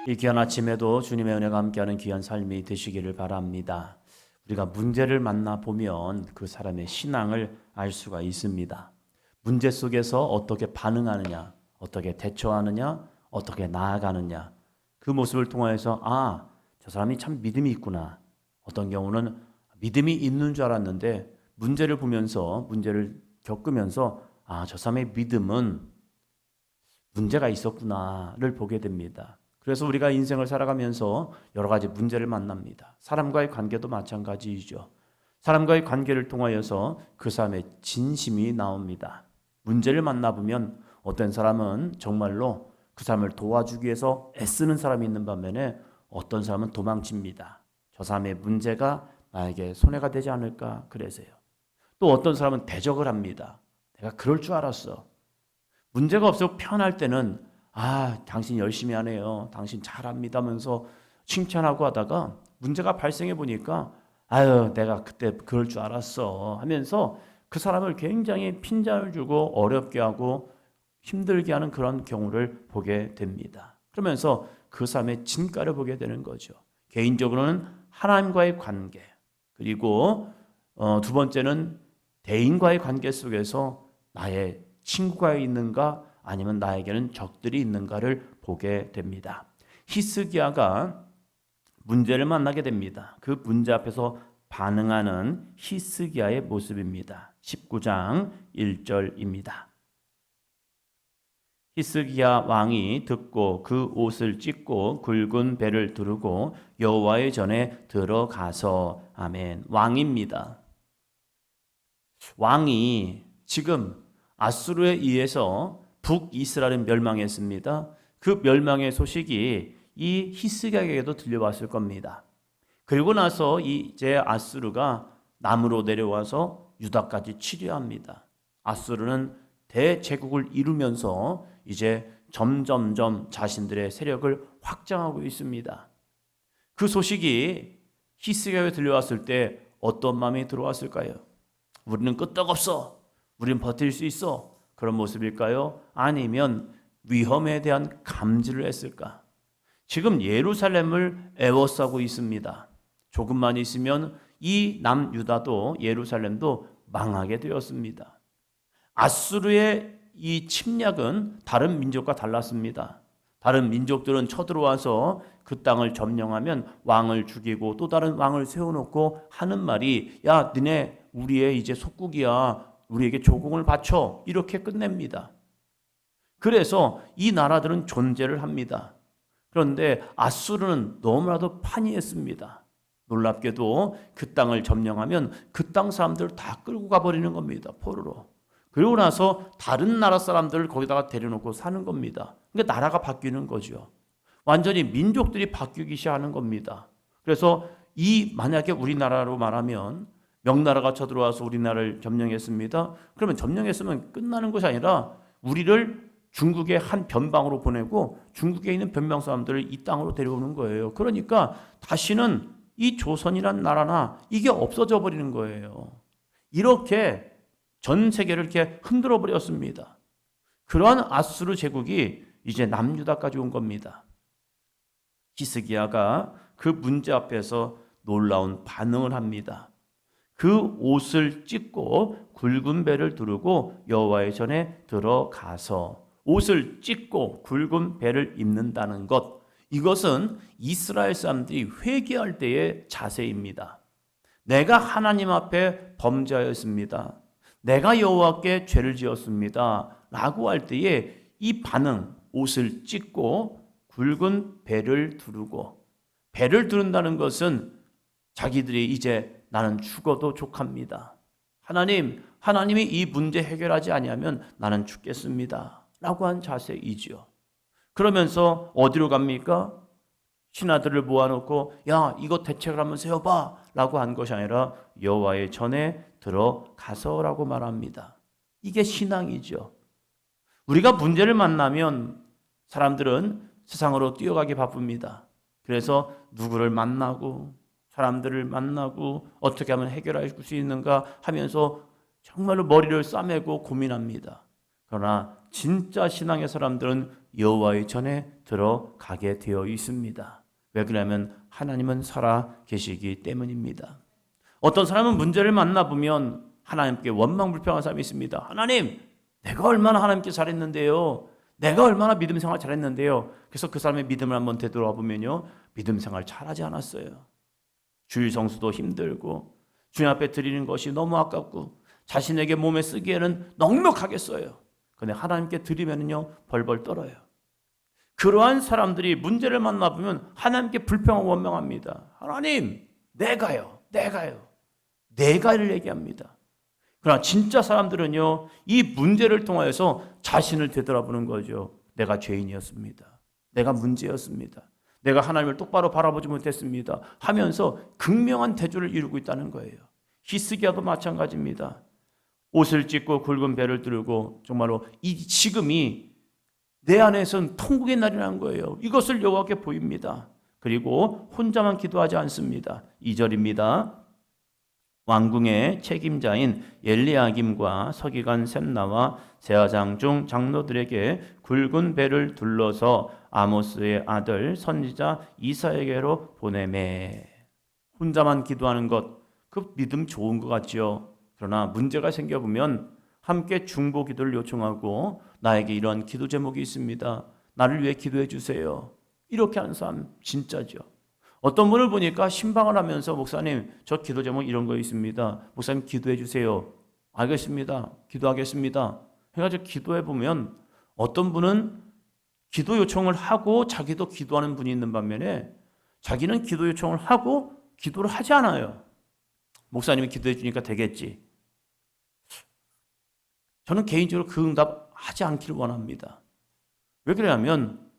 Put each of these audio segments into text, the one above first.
이 귀한 아침에도 주님의 은혜가 함께하는 귀한 삶이 되시기를 바랍니다. 우리가 문제를 만나보면 그 사람의 신앙을 알 수가 있습니다. 문제 속에서 어떻게 반응하느냐, 어떻게 대처하느냐, 어떻게 나아가느냐, 그 모습을 통해서 저 사람이 참 믿음이 있구나. 어떤 경우는 믿음이 있는 줄 알았는데 문제를 보면서, 문제를 겪으면서 저 사람의 믿음은 문제가 있었구나를 보게 됩니다. 그래서 우리가 인생을 살아가면서 여러 가지 문제를 만납니다. 사람과의 관계도 마찬가지이죠. 사람과의 관계를 통하여서 그 사람의 진심이 나옵니다. 문제를 만나보면 어떤 사람은 정말로 그 사람을 도와주기 위해서 애쓰는 사람이 있는 반면에 어떤 사람은 도망칩니다. 저 사람의 문제가 나에게 손해가 되지 않을까 그래서요. 또 어떤 사람은 대적을 합니다. 내가 그럴 줄 알았어. 문제가 없어 편할 때는 당신 열심히 하네요. 당신 잘합니다 하면서 칭찬하고 하다가 문제가 발생해 보니까 내가 그때 그럴 줄 알았어 하면서 그 사람을 굉장히 핀잔을 주고 어렵게 하고 힘들게 하는 그런 경우를 보게 됩니다. 그러면서 그 사람의 진가를 보게 되는 거죠. 개인적으로는 하나님과의 관계, 그리고 두 번째는 대인과의 관계 속에서 나의 친구가 있는가 아니면 나에게는 적들이 있는가를 보게 됩니다. 히스기야가 문제를 만나게 됩니다. 그 문제 앞에서 반응하는 히스기야의 모습입니다. 19장 1절입니다. 히스기야 왕이 듣고 그 옷을 찢고 굵은 배를 두르고 여호와의 전에 들어가서 아멘. 왕입니다. 왕이 지금 아수르에 의해서 북이스라엘은 멸망했습니다. 그 멸망의 소식이 이 히스기야에게도 들려왔을 겁니다. 그리고 나서 이제 아수르가 남으로 내려와서 유다까지 치료합니다. 아수르는 대제국을 이루면서 이제 점점점 자신들의 세력을 확장하고 있습니다. 그 소식이 히스기야에 들려왔을 때 어떤 마음이 들어왔을까요? 우리는 끄떡없어. 우리는 버틸 수 있어. 그런 모습일까요? 아니면 위험에 대한 감지를 했을까? 지금 예루살렘을 에워싸고 있습니다. 조금만 있으면 이 남유다도 예루살렘도 망하게 되었습니다. 아수르의 이 침략은 다른 민족과 달랐습니다. 다른 민족들은 쳐들어와서 그 땅을 점령하면 왕을 죽이고 또 다른 왕을 세워놓고 하는 말이 너네 우리의 이제 속국이야. 우리에게 조공을 바쳐. 이렇게 끝냅니다. 그래서 이 나라들은 존재를 합니다. 그런데 아수르는 너무나도 판이했습니다. 놀랍게도 그 땅을 점령하면 그 땅 사람들 다 끌고 가버리는 겁니다. 포로로. 그리고 나서 다른 나라 사람들을 거기다가 데려놓고 사는 겁니다. 그러니까 나라가 바뀌는 거죠. 완전히 민족들이 바뀌기 시작하는 겁니다. 그래서 만약에 우리나라로 말하면 명나라가 쳐들어와서 우리나라를 점령했습니다. 그러면 점령했으면 끝나는 것이 아니라 우리를 중국의 한 변방으로 보내고 중국에 있는 변방 사람들을 이 땅으로 데려오는 거예요. 그러니까 다시는 이 조선이란 나라나 이게 없어져 버리는 거예요. 이렇게 전 세계를 이렇게 흔들어 버렸습니다. 그러한 아수르 제국이 이제 남유다까지 온 겁니다. 히스기야가 그 문제 앞에서 놀라운 반응을 합니다. 그 옷을 찢고 굵은 배를 두르고 여호와의 전에 들어가서 옷을 찢고 굵은 배를 입는다는 것, 이것은 이스라엘 사람들이 회개할 때의 자세입니다. 내가 하나님 앞에 범죄하였습니다. 내가 여호와께 죄를 지었습니다. 라고 할 때에 이 반응, 옷을 찢고 굵은 배를 두르고, 배를 두른다는 것은 자기들이 이제 나는 죽어도 족합니다. 하나님이 이 문제 해결하지 아니하면 나는 죽겠습니다. 라고 한 자세이죠. 그러면서 어디로 갑니까? 신하들을 모아놓고 이거 대책을 한번 세워봐 라고 한 것이 아니라 여호와의 전에 들어가서라고 말합니다. 이게 신앙이죠. 우리가 문제를 만나면 사람들은 세상으로 뛰어가기 바쁩니다. 그래서 누구를 만나고 사람들을 만나고 어떻게 하면 해결할 수 있는가 하면서 정말로 머리를 싸매고 고민합니다. 그러나 진짜 신앙의 사람들은 여호와의 전에 들어가게 되어 있습니다. 왜 그러냐면 하나님은 살아 계시기 때문입니다. 어떤 사람은 문제를 만나보면 하나님께 원망불평한 사람이 있습니다. 하나님, 내가 얼마나 하나님께 잘했는데요. 내가 얼마나 믿음 생활 잘했는데요. 그래서 그 사람의 믿음을 한번 되돌아 보면요, 믿음 생활 잘하지 않았어요. 주일 성수도 힘들고 주님 앞에 드리는 것이 너무 아깝고 자신에게 몸에 쓰기에는 넉넉하겠어요. 그런데 하나님께 드리면요 벌벌 떨어요. 그러한 사람들이 문제를 만나보면 하나님께 불평하고 원망합니다. 하나님, 내가를 얘기합니다. 그러나 진짜 사람들은요, 이 문제를 통하여서 자신을 되돌아보는 거죠. 내가 죄인이었습니다. 내가 문제였습니다. 내가 하나님을 똑바로 바라보지 못했습니다 하면서 극명한 대조를 이루고 있다는 거예요. 히스기야도 마찬가지입니다. 옷을 찢고 굵은 배를 두르고 정말로 이 지금이 내 안에서는 통곡의 날이라는 거예요. 이것을 여호와께 보입니다. 그리고 혼자만 기도하지 않습니다. 2절입니다. 왕궁의 책임자인 엘리야김과 서기관 셈나와 제사장 중 장로들에게 굵은 배를 둘러서 아모스의 아들 선지자 이사야에게로 보내매. 혼자만 기도하는 것, 그 믿음 좋은 것 같지요. 그러나 문제가 생겨보면 함께 중보 기도를 요청하고 나에게 이러한 기도 제목이 있습니다. 나를 위해 기도해 주세요. 이렇게 하는 사람 진짜죠. 어떤 분을 보니까 신방을 하면서 목사님, 저 기도 제목 이런 거 있습니다. 목사님 기도해 주세요. 알겠습니다. 기도하겠습니다. 해가지고 기도해 보면 어떤 분은 기도 요청을 하고 자기도 기도하는 분이 있는 반면에 자기는 기도 요청을 하고 기도를 하지 않아요. 목사님이 기도해 주니까 되겠지. 저는 개인적으로 그 응답 하지 않기를 원합니다. 왜 그러냐면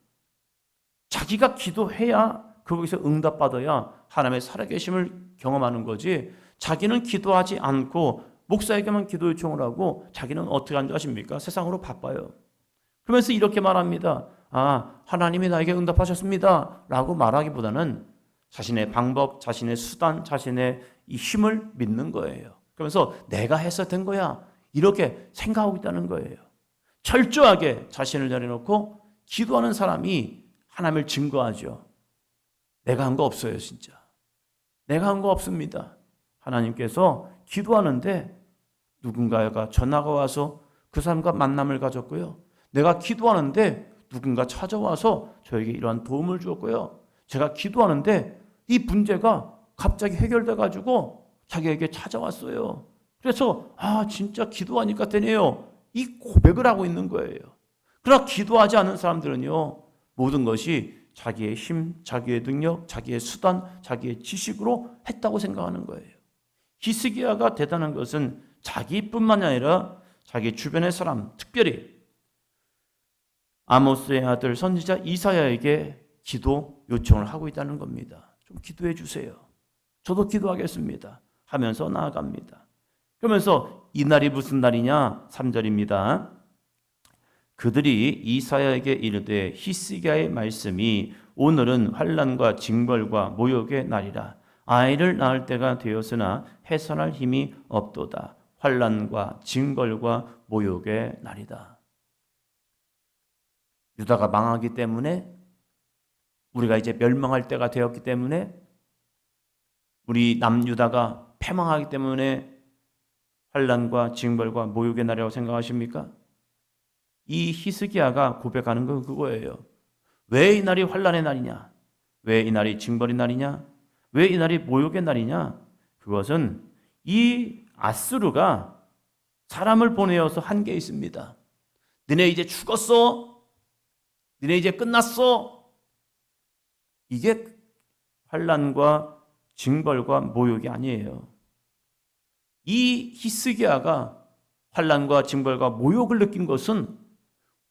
자기가 기도해야 거기서 응답받아야 하나님의 살아계심을 경험하는 거지, 자기는 기도하지 않고 목사에게만 기도 요청을 하고 자기는 어떻게 하는 줄 아십니까? 세상으로 바빠요. 그러면서 이렇게 말합니다. 하나님이 나에게 응답하셨습니다 라고 말하기보다는 자신의 방법, 자신의 수단, 자신의 이 힘을 믿는 거예요. 그러면서 내가 해서 된 거야 이렇게 생각하고 있다는 거예요. 철저하게 자신을 내려놓고 기도하는 사람이 하나님을 증거하죠. 내가 한 거 없어요, 진짜. 내가 한 거 없습니다. 하나님께서 기도하는데 누군가가 전화가 와서 그 사람과 만남을 가졌고요. 내가 기도하는데 누군가 찾아와서 저에게 이러한 도움을 주었고요. 제가 기도하는데 이 문제가 갑자기 해결돼 가지고 자기에게 찾아왔어요. 그래서 진짜 기도하니까 되네요. 이 고백을 하고 있는 거예요. 그러나 기도하지 않은 사람들은요, 모든 것이 자기의 힘, 자기의 능력, 자기의 수단, 자기의 지식으로 했다고 생각하는 거예요. 히스기야가 대단한 것은 자기뿐만 아니라 자기 주변의 사람, 특별히 아모스의 아들 선지자 이사야에게 기도 요청을 하고 있다는 겁니다. 좀 기도해 주세요. 저도 기도하겠습니다 하면서 나아갑니다. 그러면서 이 날이 무슨 날이냐? 3절입니다. 그들이 이사야에게 이르되 히스기야의 말씀이 오늘은 환난과 징벌과 모욕의 날이라. 아이를 낳을 때가 되었으나 해산할 힘이 없도다. 환난과 징벌과 모욕의 날이다. 유다가 망하기 때문에, 우리가 이제 멸망할 때가 되었기 때문에, 우리 남유다가 패망하기 때문에 환난과 징벌과 모욕의 날이라고 생각하십니까? 이 히스기야가 고백하는 건 그거예요. 왜 이 날이 환난의 날이냐? 왜 이 날이 징벌의 날이냐? 왜 이 날이 모욕의 날이냐? 그것은 이 아수르가 사람을 보내어서 한 게 있습니다. 너네 이제 죽었어? 너네 이제 끝났어? 이게 환난과 징벌과 모욕이 아니에요. 이 히스기야가 환난과 징벌과 모욕을 느낀 것은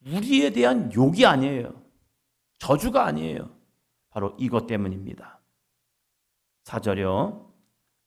우리에 대한 욕이 아니에요. 저주가 아니에요. 바로 이것 때문입니다. 4절이요.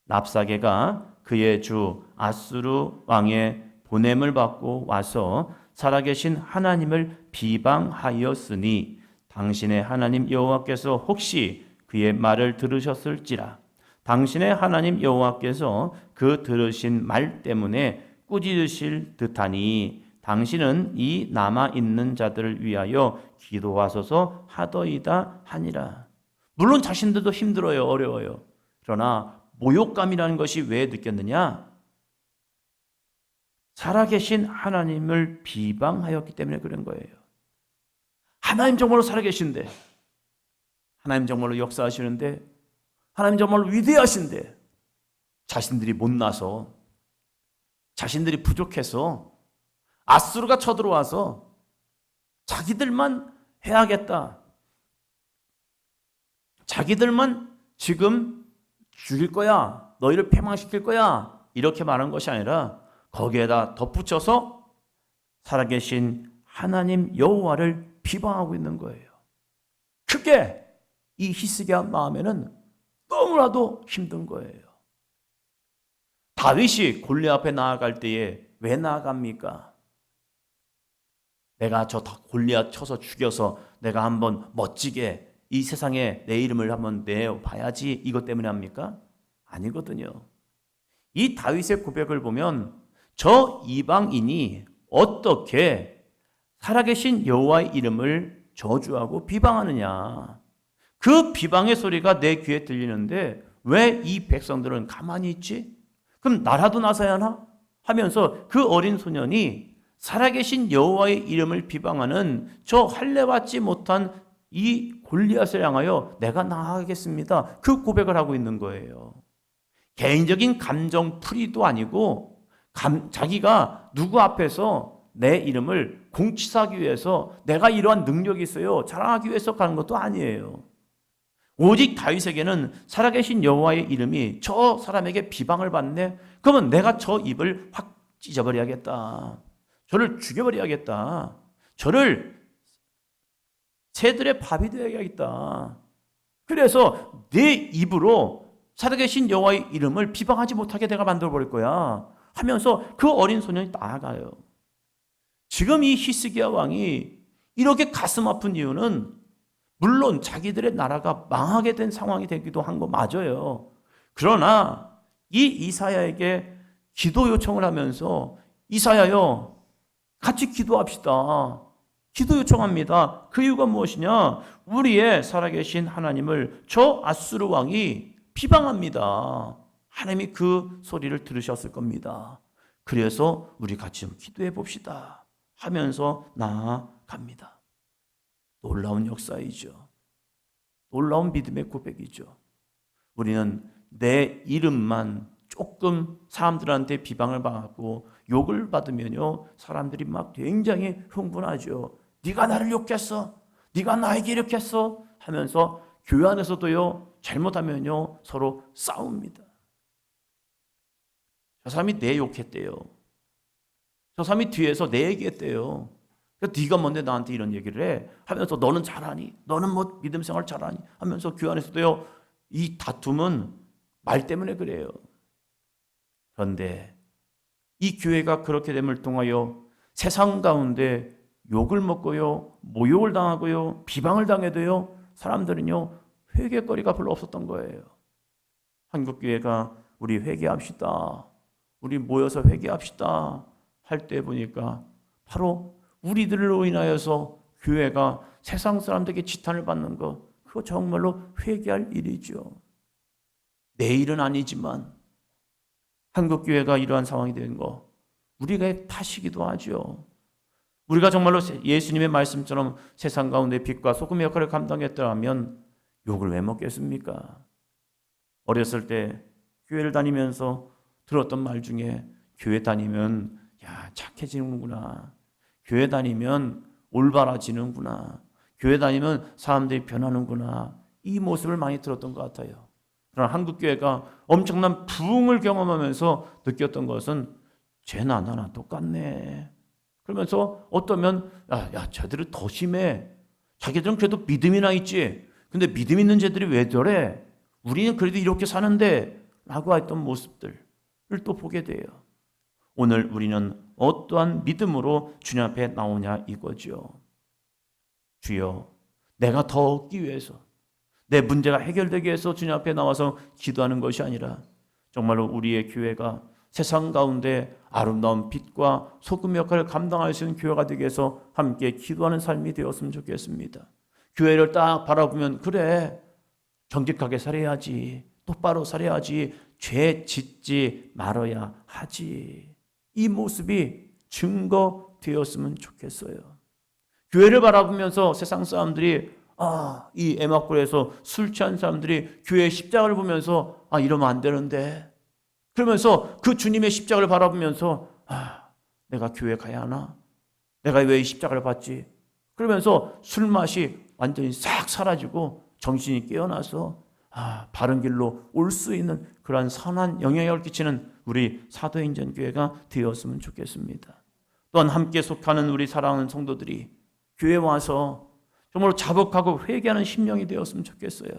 랍사게가 그의 주 아수르 왕의 보냄을 받고 와서 살아계신 하나님을 비방하였으니 당신의 하나님 여호와께서 혹시 그의 말을 들으셨을지라. 당신의 하나님 여호와께서 그 들으신 말 때문에 꾸짖으실 듯하니 당신은 이 남아있는 자들을 위하여 기도하소서 하더이다 하니라. 물론 자신들도 힘들어요. 어려워요. 그러나 모욕감이라는 것이 왜 느꼈느냐? 살아계신 하나님을 비방하였기 때문에 그런 거예요. 하나님 정말로 살아계신데, 하나님 정말로 역사하시는데, 하나님 정말로 위대하신데 자신들이 못나서, 자신들이 부족해서 아수르가 쳐들어와서 자기들만 해야겠다, 자기들만 지금 죽일 거야, 너희를 패망시킬 거야, 이렇게 말한 것이 아니라 거기에다 덧붙여서 살아계신 하나님 여호와를 비방하고 있는 거예요. 그게 이 히스기야 마음에는 너무나도 힘든 거예요. 다윗이 골리앗 앞에 나아갈 때에 왜 나아갑니까? 내가 저 골리앗 쳐서 죽여서 내가 한번 멋지게 이 세상에 내 이름을 한번 내봐야지, 이것 때문에 합니까? 아니거든요. 이 다윗의 고백을 보면 저 이방인이 어떻게 살아계신 여호와의 이름을 저주하고 비방하느냐, 그 비방의 소리가 내 귀에 들리는데 왜 이 백성들은 가만히 있지? 그럼 나라도 나서야 하나? 하면서 그 어린 소년이 살아계신 여호와의 이름을 비방하는 저 할례받지 못한 이 골리앗을 향하여 내가 나아가겠습니다, 그 고백을 하고 있는 거예요. 개인적인 감정 풀이도 아니고 자기가 누구 앞에서 내 이름을 공치사하기 위해서 내가 이러한 능력이 있어요 자랑하기 위해서 가는 것도 아니에요. 오직 다윗에게는 살아계신 여호와의 이름이 저 사람에게 비방을 받네, 그러면 내가 저 입을 확 찢어버려야겠다, 저를 죽여버려야겠다, 저를 새들의 밥이 되어야겠다. 그래서 내 입으로 살아계신 여호와의 이름을 비방하지 못하게 내가 만들어버릴 거야 하면서 그 어린 소년이 나아가요. 지금 이 히스기야 왕이 이렇게 가슴 아픈 이유는 물론 자기들의 나라가 망하게 된 상황이 되기도 한 거 맞아요. 그러나 이 이사야에게 기도 요청을 하면서 이사야요, 같이 기도합시다, 기도 요청합니다. 그 이유가 무엇이냐? 우리의 살아계신 하나님을 저 아수르 왕이 비방합니다. 하나님이 그 소리를 들으셨을 겁니다. 그래서 우리 같이 좀 기도해 봅시다 하면서 나아갑니다. 놀라운 역사이죠. 놀라운 믿음의 고백이죠. 우리는 내 이름만 조금 사람들한테 비방을 받고 욕을 받으면요, 사람들이 막 굉장히 흥분하죠. 네가 나를 욕했어, 네가 나에게 이렇게 했어 하면서 교회 안에서도요, 잘못하면요 서로 싸웁니다. 저 사람이 내 욕했대요, 저 사람이 뒤에서 내 얘기했대요, 그러니까 네가 뭔데 나한테 이런 얘기를 해 하면서 너는 잘하니, 너는 뭐 믿음 생활 잘하니 하면서 교회 안에서도요, 이 다툼은 말 때문에 그래요. 그런데 이 교회가 그렇게 됨을 통하여 세상 가운데 욕을 먹고요, 모욕을 당하고요, 비방을 당해도요, 사람들은요 회개거리가 별로 없었던 거예요. 한국교회가 우리 회개합시다, 우리 모여서 회개합시다 할 때 보니까 바로 우리들로 인하여서 교회가 세상 사람들에게 지탄을 받는 거, 그거 정말로 회개할 일이죠. 내 일은 아니지만 한국교회가 이러한 상황이 된 거 우리가 탓이기도 하죠. 우리가 정말로 예수님의 말씀처럼 세상 가운데 빛과 소금의 역할을 감당했더라면 욕을 왜 먹겠습니까? 어렸을 때 교회를 다니면서 들었던 말 중에 교회 다니면 야 착해지는구나, 교회 다니면 올바라지는구나, 교회 다니면 사람들이 변하는구나, 이 모습을 많이 들었던 것 같아요. 그러나 한국교회가 엄청난 부흥을 경험하면서 느꼈던 것은 쟤나 나나 똑같네. 그러면서 어떠면 야 쟤들은 더 심해, 자기들은 그래도 믿음이나 있지, 근데 믿음 있는 쟤들이 왜 저래, 우리는 그래도 이렇게 사는데 라고 했던 모습들을 또 보게 돼요. 오늘 우리는 어떠한 믿음으로 주님 앞에 나오냐 이거죠. 주여, 내가 더 얻기 위해서, 내 문제가 해결되기 위해서 주님 앞에 나와서 기도하는 것이 아니라 정말로 우리의 교회가 세상 가운데 아름다운 빛과 소금 역할을 감당할 수 있는 교회가 되기 위해서 함께 기도하는 삶이 되었으면 좋겠습니다. 교회를 딱 바라보면 그래, 정직하게 살아야지, 똑바로 살아야지, 죄 짓지 말아야 하지. 이 모습이 증거되었으면 좋겠어요. 교회를 바라보면서 세상 사람들이 이 에마골에서 술 취한 사람들이 교회의 십자가를 보면서 이러면 안 되는데, 그러면서 그 주님의 십자가를 바라보면서 내가 교회 가야 하나? 내가 왜 이 십자가를 받지? 그러면서 술맛이 완전히 싹 사라지고 정신이 깨어나서 바른 길로 올 수 있는 그러한 선한 영향력을 끼치는 우리 사도행전 교회가 되었으면 좋겠습니다. 또한 함께 속하는 우리 사랑하는 성도들이 교회에 와서 정말로 자복하고 회개하는 심령이 되었으면 좋겠어요.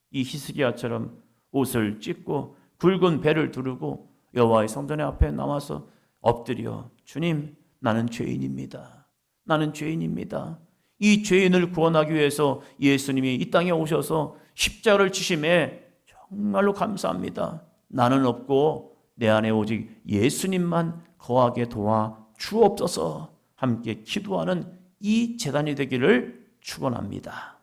이 히스기야처럼 옷을 찢고 굵은 배를 두르고 여호와의 성전 앞에 나와서 엎드려 주님, 나는 죄인입니다. 나는 죄인입니다. 이 죄인을 구원하기 위해서 예수님이 이 땅에 오셔서 십자가를 지심에 정말로 감사합니다. 나는 없고 내 안에 오직 예수님만 거하게 도와 주옵소서. 함께 기도하는 이 제단이 되기를 축원합니다.